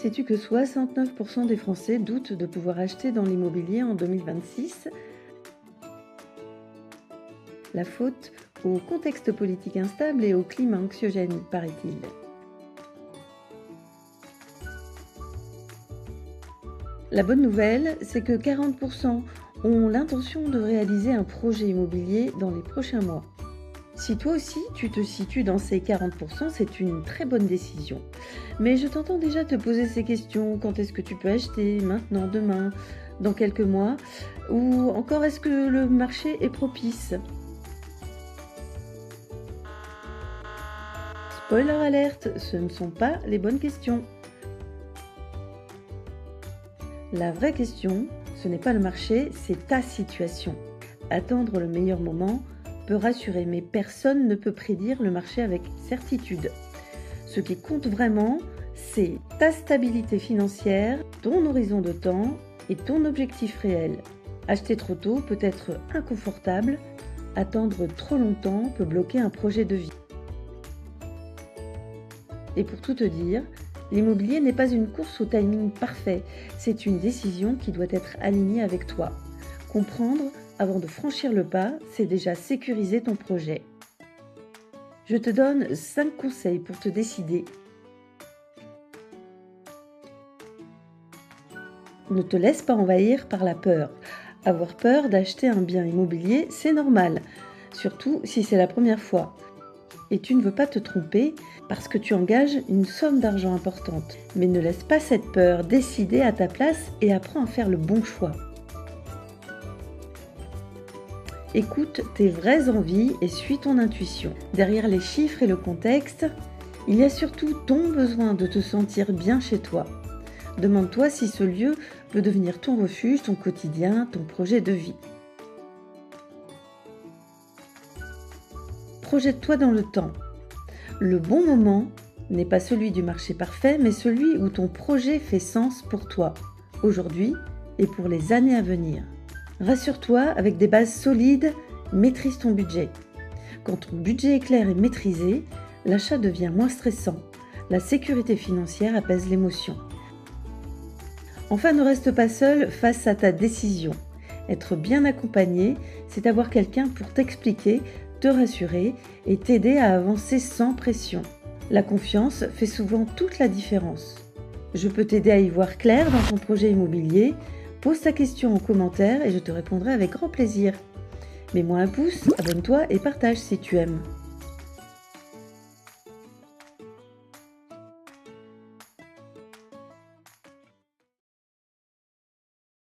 Sais-tu que 69% des Français doutent de pouvoir acheter dans l'immobilier en 2026? La faute au contexte politique instable et au climat anxiogène, paraît-il. La bonne nouvelle, c'est que 40% ont l'intention de réaliser un projet immobilier dans les prochains mois. Si toi aussi tu te situes dans ces 40%, c'est une très bonne décision. Mais je t'entends déjà te poser ces questions. Quand est-ce que tu peux acheter? Maintenant, demain, dans quelques mois? Ou encore, est-ce que le marché est propice? Spoiler alerte, ce ne sont pas les bonnes questions. La vraie question, ce n'est pas le marché, c'est ta situation. Attendre le meilleur moment peut rassurer, mais personne ne peut prédire le marché avec certitude. Ce qui compte vraiment, c'est ta stabilité financière, ton horizon de temps et ton objectif réel. Acheter trop tôt peut être inconfortable, attendre trop longtemps peut bloquer un projet de vie. Et pour tout te dire, l'immobilier n'est pas une course au timing parfait, c'est une décision qui doit être alignée avec toi. Comprendre avant de franchir le pas, c'est déjà sécuriser ton projet. Je te donne 5 conseils pour te décider. Ne te laisse pas envahir par la peur. Avoir peur d'acheter un bien immobilier, c'est normal, surtout si c'est la première fois. Et tu ne veux pas te tromper parce que tu engages une somme d'argent importante. Mais ne laisse pas cette peur décider à ta place et apprends à faire le bon choix. Écoute tes vraies envies et suis ton intuition. Derrière les chiffres et le contexte, il y a surtout ton besoin de te sentir bien chez toi. Demande-toi si ce lieu peut devenir ton refuge, ton quotidien, ton projet de vie. Projette-toi dans le temps. Le bon moment n'est pas celui du marché parfait, mais celui où ton projet fait sens pour toi, aujourd'hui et pour les années à venir. Rassure-toi, avec des bases solides, maîtrise ton budget. Quand ton budget est clair et maîtrisé, l'achat devient moins stressant. La sécurité financière apaise l'émotion. Enfin, ne reste pas seul face à ta décision. Être bien accompagné, c'est avoir quelqu'un pour t'expliquer, te rassurer et t'aider à avancer sans pression. La confiance fait souvent toute la différence. Je peux t'aider à y voir clair dans ton projet immobilier. Pose ta question en commentaire et je te répondrai avec grand plaisir. Mets-moi un pouce, abonne-toi et partage si tu aimes.